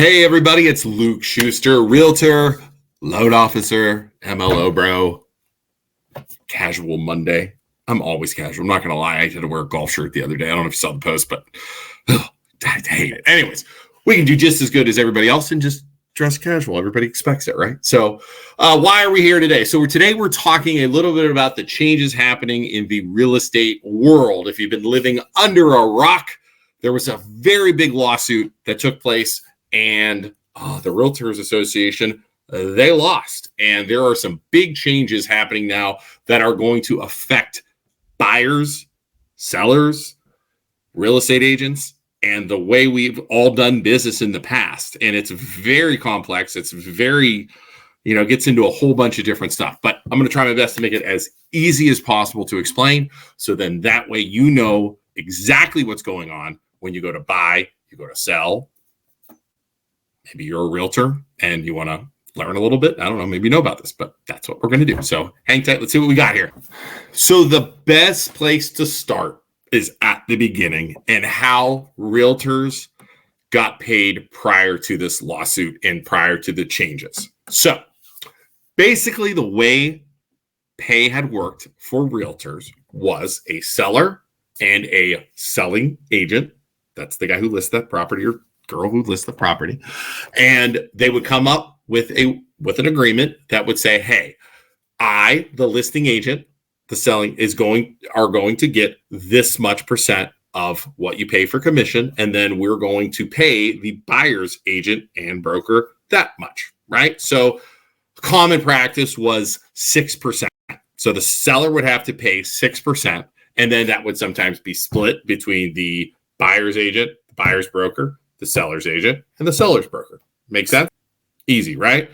Hey everybody, it's Luke Schuster, Realtor, loan officer, MLO bro. Casual Monday. I'm always casual. I'm not going to lie. I had to wear a golf shirt the other day. I don't know if you saw the post, but I hate it. Anyways, we can do just as good as everybody else and just dress casual. Everybody expects it, right? So why are we here today? So today we're talking a little bit about the changes happening in the real estate world. If you've been living under a rock, there was a very big lawsuit that took place, and the Realtors Association, they lost. And there are some big changes happening now that are going to affect buyers, sellers, real estate agents, and the way we've all done business in the past. And it's very complex. It's very, gets into a whole bunch of different stuff. But I'm going to try my best to make it as easy as possible to explain. So then that way you know exactly what's going on when you go to buy, you go to sell. Maybe you're a realtor and you want to learn a little bit. I don't know, maybe you know about this, but that's what we're going to do. So hang tight. Let's see what we got here. So the best place to start is at the beginning and how realtors got paid prior to this lawsuit and prior to the changes. So basically the way pay had worked for realtors was a seller and a selling agent. That's the guy who lists that property or girl who lists the property. And they would come up with an agreement that would say, hey, I, the listing agent, the selling are going to get this much percent of what you pay for commission. And then we're going to pay the buyer's agent and broker that much, right? So common practice was 6%. So the seller would have to pay 6%. And then that would sometimes be split between the buyer's agent, the buyer's broker, the seller's agent, and the seller's broker. Make sense? Easy, right?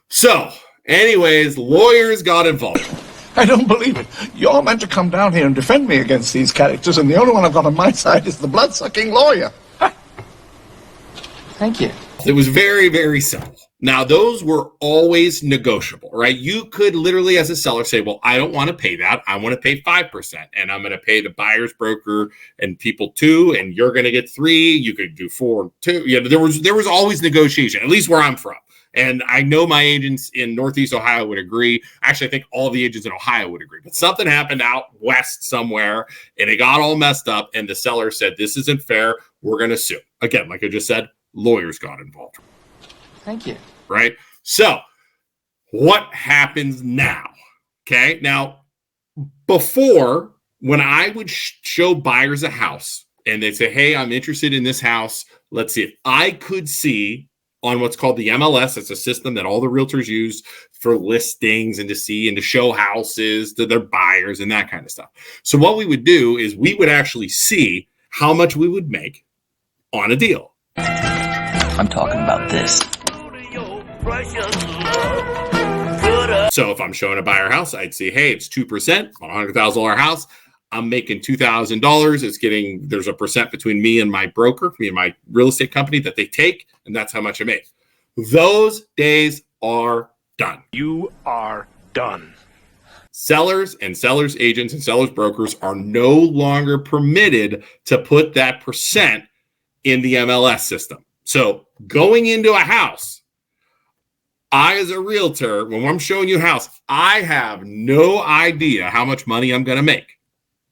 So, anyways, lawyers got involved. I don't believe it. You're meant to come down here and defend me against these characters, and the only one I've got on my side is the blood-sucking lawyer. Thank you. It was very, very simple. Now, those were always negotiable, right? You could literally, as a seller, say, well, I don't want to pay that. I want to pay 5%, and I'm going to pay the buyer's broker and people 2%, and you're going to get 3%. You could do 4%, 2%. There was always negotiation, at least where I'm from. And I know my agents in Northeast Ohio would agree. Actually, I think all the agents in Ohio would agree. But something happened out west somewhere, and it got all messed up, and the seller said, this isn't fair. We're going to sue. Again, like I just said, lawyers got involved. Thank you. Right? So what happens now? Okay. Now, before, when I would show buyers a house and they'd say, hey, I'm interested in this house. Let's see if I could see on what's called the MLS. It's a system that all the realtors use for listings and to see and to show houses to their buyers and that kind of stuff. So what we would do is we would actually see how much we would make on a deal. I'm talking about this. So if I'm showing a buyer house, I'd see, hey, it's 2% on a $100,000 house. I'm making $2,000. There's a percent between me and my broker, me and my real estate company that they take, and that's how much I make. Those days are done. You are done. Sellers and sellers agents and sellers brokers are no longer permitted to put that percent in the MLS system. So going into a house, I, as a realtor, when I'm showing you a house, I have no idea how much money I'm going to make,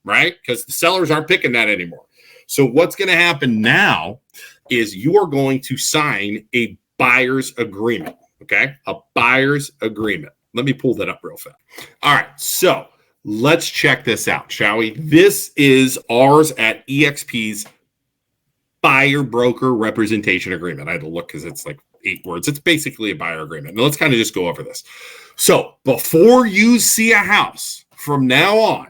right? Because the sellers aren't picking that anymore. So what's going to happen now is you are going to sign a buyer's agreement, okay? A buyer's agreement. Let me pull that up real fast. All right, so let's check this out, shall we? This is ours at EXP's buyer broker representation agreement. I had to look because it's like 8 words. It's basically a buyer agreement. Now let's kind of just go over this. So before you see a house from now on,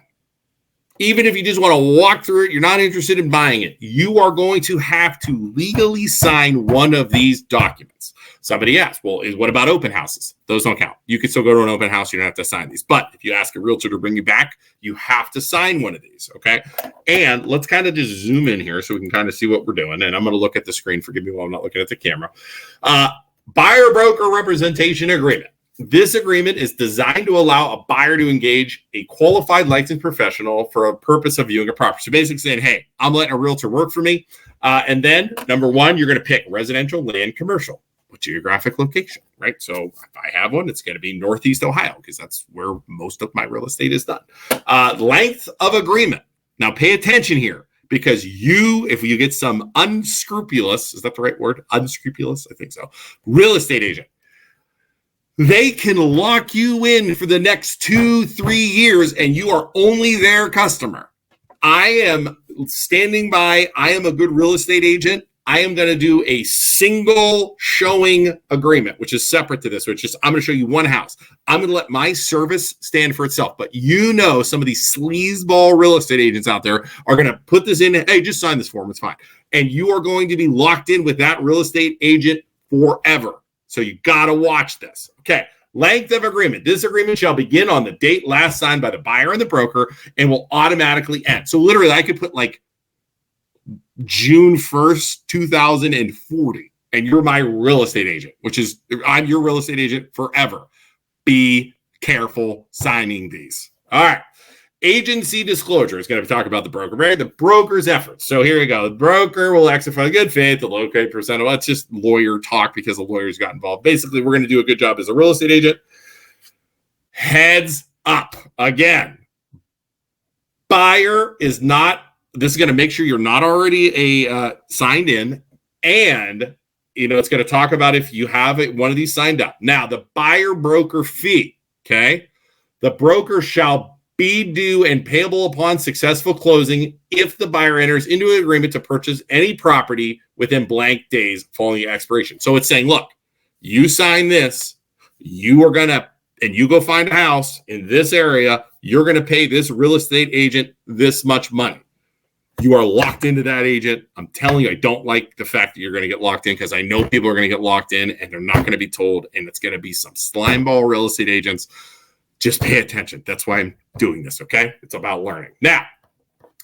even if you just want to walk through it, you're not interested in buying it, you are going to have to legally sign one of these documents. Somebody asked, well, what about open houses? Those don't count. You can still go to an open house. You don't have to sign these. But if you ask a realtor to bring you back, you have to sign one of these, okay? And let's kind of just zoom in here so we can kind of see what we're doing. And I'm going to look at the screen. Forgive me while I'm not looking at the camera. Buyer broker representation agreement. This agreement is designed to allow a buyer to engage a qualified licensed professional for a purpose of viewing a property. So basically saying, hey, I'm letting a realtor work for me. And then number one, you're going to pick residential, land, commercial. What geographic location, right? So if I have one, it's going to be Northeast Ohio because that's where most of my real estate is done. Length of agreement. Now pay attention here because if you get some unscrupulous, is that the right word? Unscrupulous? I think so. Real estate agent. They can lock you in for the next 2-3 years and you are only their customer. I am standing by. I am a good real estate agent. I am going to do a single showing agreement, which is separate to this, which is I'm going to show you one house. I'm going to let my service stand for itself. But some of these sleazeball real estate agents out there are going to put this in. Hey, just sign this form. It's fine. And you are going to be locked in with that real estate agent forever. So you got to watch this. Okay. Length of agreement. This agreement shall begin on the date last signed by the buyer and the broker and will automatically end. So literally I could put like June 1st, 2040, and you're my real estate agent, I'm your real estate agent forever. Be careful signing these. All right. Agency disclosure is going to talk about the broker, right? The broker's efforts. So here we go. The broker will exercise for good faith, the locate percent. That's just lawyer talk because the lawyers got involved. Basically, we're going to do a good job as a real estate agent. Heads up. Again, buyer is not. This is going to make sure you're not already signed in, and it's going to talk about if you have one of these signed up. Now, the buyer broker fee, okay? The broker shall be due and payable upon successful closing if the buyer enters into an agreement to purchase any property within blank days following expiration. So it's saying, look, you sign this, you go find a house in this area, you're going to pay this real estate agent this much money. You are locked into that agent. I'm telling you, I don't like the fact that you're going to get locked in because I know people are going to get locked in and they're not going to be told, and it's going to be some slimeball real estate agents. Just pay attention. That's why I'm doing this, okay? It's about learning. Now,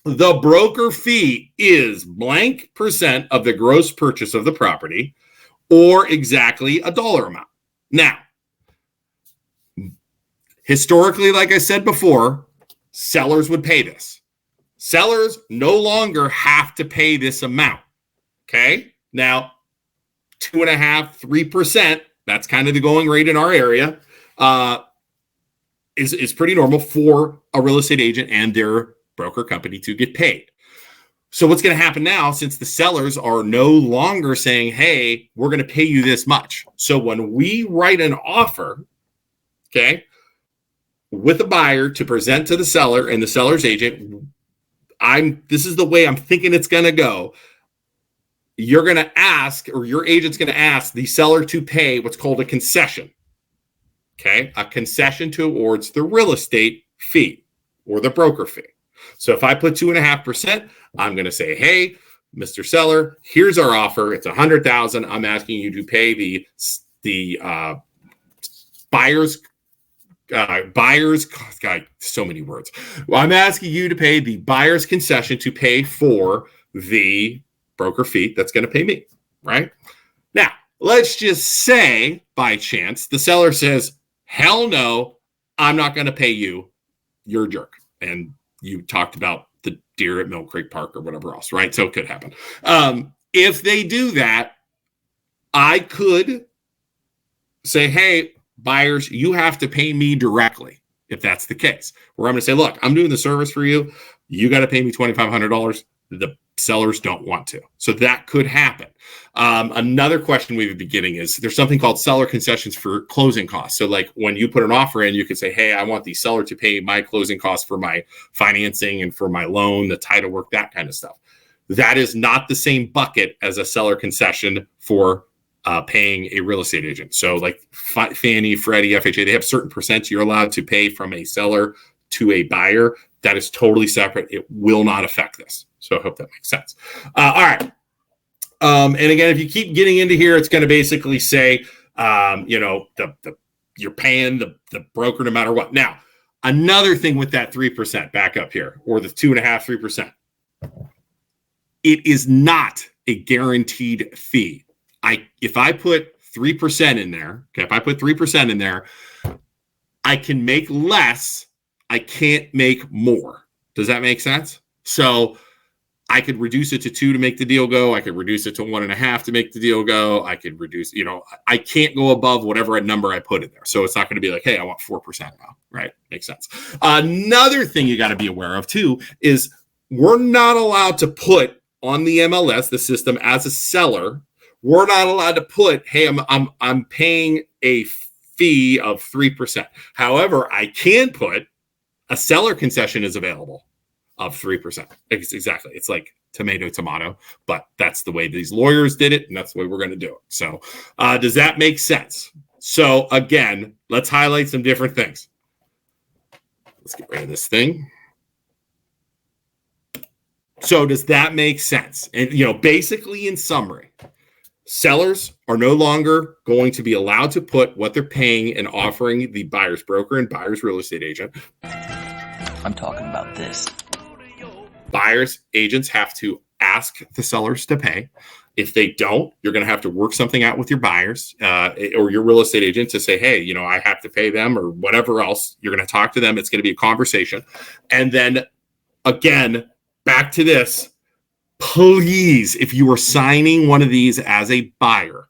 the broker fee is blank percent of the gross purchase of the property or exactly a dollar amount. Now, historically, like I said before, sellers would pay this. Sellers no longer have to pay this amount, okay? Now, 2.5%, 3%, that's kind of the going rate in our area, is pretty normal for a real estate agent and their broker company to get paid. So what's going to happen now, since the sellers are no longer saying, hey, we're going to pay you this much. So when we write an offer, okay, with a buyer to present to the seller and the seller's agent, this is the way I'm thinking it's going to go. You're going to ask, or your agent's going to ask the seller to pay what's called a concession. Okay. A concession towards the real estate fee or the broker fee. So if I put 2.5%, I'm going to say, hey, Mr. Seller, here's our offer. It's $100,000. I'm asking you to pay the buyer's God, so many words. Well, I'm asking you to pay the buyer's concession to pay for the broker fee that's going to pay me, right? Now, let's just say by chance the seller says, hell no, I'm not going to pay you. You're a jerk. And you talked about the deer at Mill Creek Park or whatever else, right? So it could happen. If they do that, I could say, hey, buyers, you have to pay me directly if that's the case. Where I'm going to say, look, I'm doing the service for you. You got to pay me $2,500. The sellers don't want to. So that could happen. Another question we would be getting is there's something called seller concessions for closing costs. So like when you put an offer in, you could say, hey, I want the seller to pay my closing costs for my financing and for my loan, the title work, that kind of stuff. That is not the same bucket as a seller concession for paying a real estate agent. So like Fannie, Freddie, FHA, they have certain percents you're allowed to pay from a seller to a buyer. That is totally separate. It will not affect this. So I hope that makes sense. All right. And again, if you keep getting into here, it's going to basically say, you're paying the broker no matter what. Now, another thing with that 3% back up here, or the 2.5%, 3%, it is not a guaranteed fee. If I put 3% in there, okay, if I put 3% in there, I can make less. I can't make more. Does that make sense? So I could reduce it to 2 to make the deal go. I could reduce it to 1.5 to make the deal go. I could reduce, I can't go above whatever number I put in there. So it's not going to be like, hey, I want 4% now, right? Makes sense. Another thing you got to be aware of too is we're not allowed to put on the MLS, the system, as a seller. We're not allowed to put, hey, I'm paying a fee of 3%. However, I can put a seller concession is available of 3%. Exactly. It's like tomato, but that's the way these lawyers did it, and that's the way we're going to do it. So does that make sense? So again, let's highlight some different things. Let's get rid of this thing. So does that make sense? And, basically in summary, sellers are no longer going to be allowed to put what they're paying and offering the buyer's broker and buyer's real estate agent. I'm talking about this. Buyers agents have to ask the sellers to pay. If they don't, you're going to have to work something out with your buyers or your real estate agent to say, hey, I have to pay them or whatever else. You're going to talk to them. It's going to be a conversation. And then again, back to this, please, if you are signing one of these as a buyer,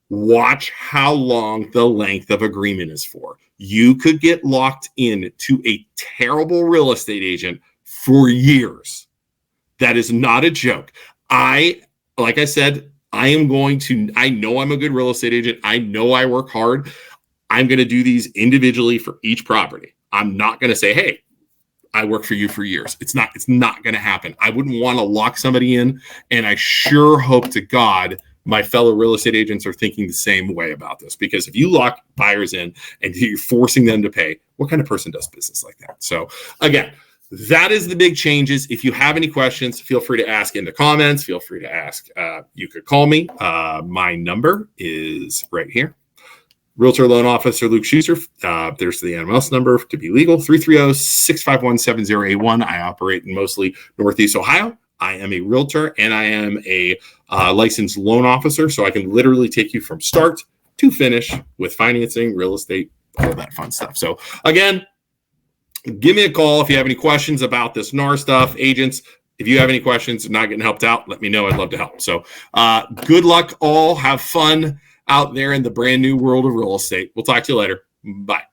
watch how long the length of agreement is for. You could get locked in to a terrible real estate agent for years. That is not a joke. Like I said, I know I'm a good real estate agent. I know I work hard. I'm going to do these individually for each property. I'm not going to say, hey, I work for you for years. It's not going to happen. I wouldn't want to lock somebody in. And I sure hope to God my fellow real estate agents are thinking the same way about this, because if you lock buyers in and you're forcing them to pay, what kind of person does business like that? So again, that is the big changes. If you have any questions, feel free to ask in the comments. Feel free to ask. You could call me. My number is right here. Realtor Loan Officer Luke Schuster. There's the NMLS number to be legal, 330-651-7081. I operate in mostly Northeast Ohio. I am a realtor and I am a licensed loan officer. So I can literally take you from start to finish with financing, real estate, all that fun stuff. So again, give me a call if you have any questions about this NAR stuff. Agents, if you have any questions and not getting helped out, let me know. I'd love to help. So good luck all. Have fun out there in the brand new world of real estate. We'll talk to you later. Bye.